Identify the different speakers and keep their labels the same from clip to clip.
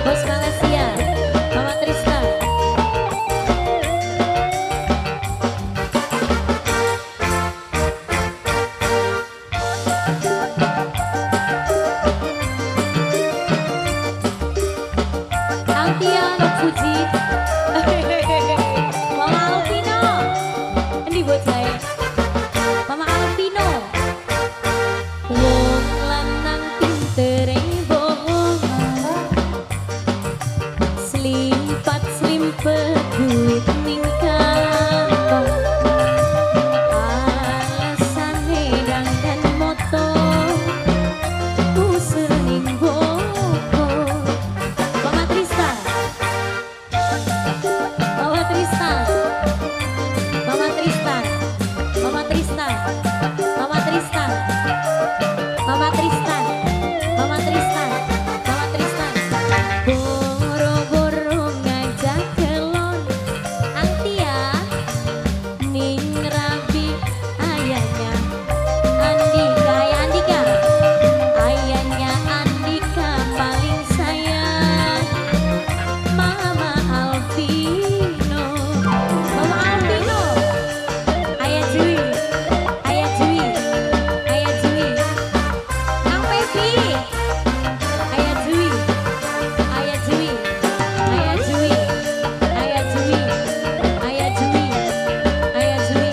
Speaker 1: Bos Malaysia, Mama Tristan. Altia Nok Fuji. Mama Alvino. Ini buat saya. Mama Alvino. Wong lanang pinter bohong. Slimpat slimpet duit ning kantong. Alasane dangdan motor. Usir ning Bogor. Mama Tristan. Mama Tristan. Mama Tristan. Mama Tristan. Mama Tristan. Mama Tristan. Mama Tristan. Mama Tristan. Boro-boro ngajak kelon Antia ning rabi ayahnya Andika. Ya Andika. Ayahnya Andika paling sayang. Mama Alvino. Mama Alvino. Ayah Jui. Ayah Jui. Ayah Jui. Kang Pepi. Ayah Jui. Ayah Jui. Ayah Jui. Ayah Jui. Ayah Jui. Ayah Jui.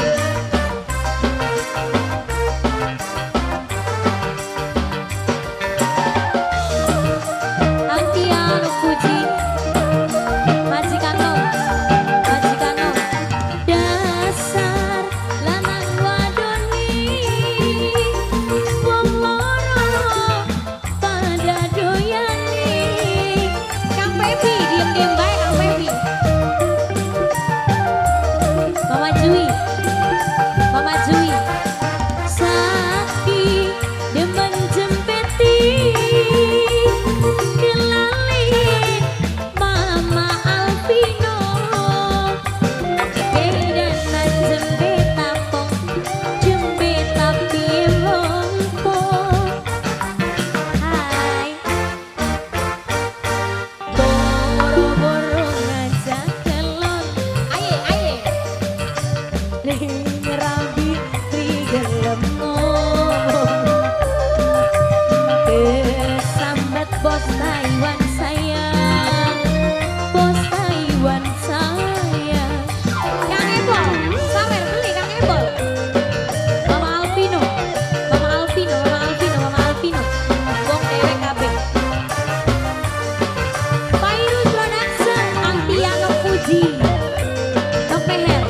Speaker 1: Antia Nok Fuji. Majikano. Majikano. Dasar lanang wadoni. Wong loro pada doyani. Kang Pepi, diem-diem bae Kang Pepi. Mama Jui. Mama Jui. Sakti demen jempeti. Kelalin Mama Alvino. Bedanan jembet tapong. Jembet tapi lompong. Hai. Boro-boro ngajak kelon. Aye, aye. Ning rabi trigelem ngomong. Kesambat bos Taiwan sayang. Bos Taiwan sayang. Kang Ebol, sawer beli Kang Ebol. Mama Alvino. Mama Alvino, Mama Alvino, Mama Alvino. Wong dewek kabeh. Pairus Production, Antia Nok Fuji. Nok Meher.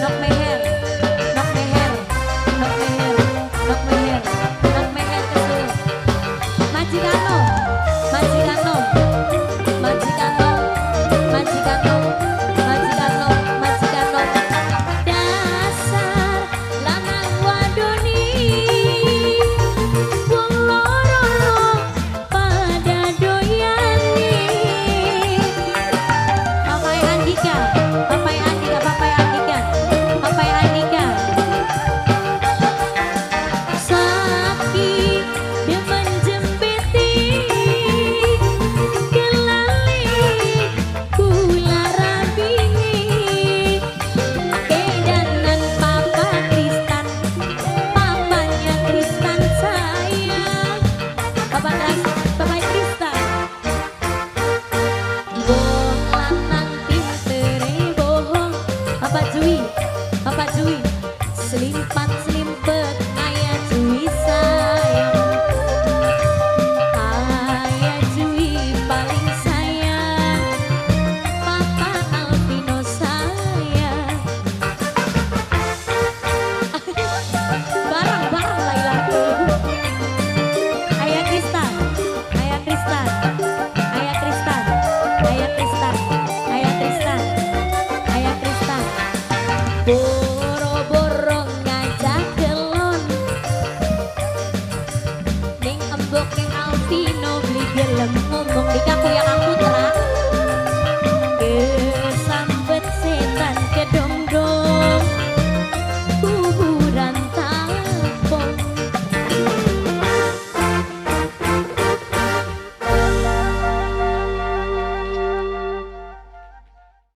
Speaker 1: Nok Meher. Nok Meher. Nok Meher. Nok Meher. Nok Meher kesel. Majikano. Majikano.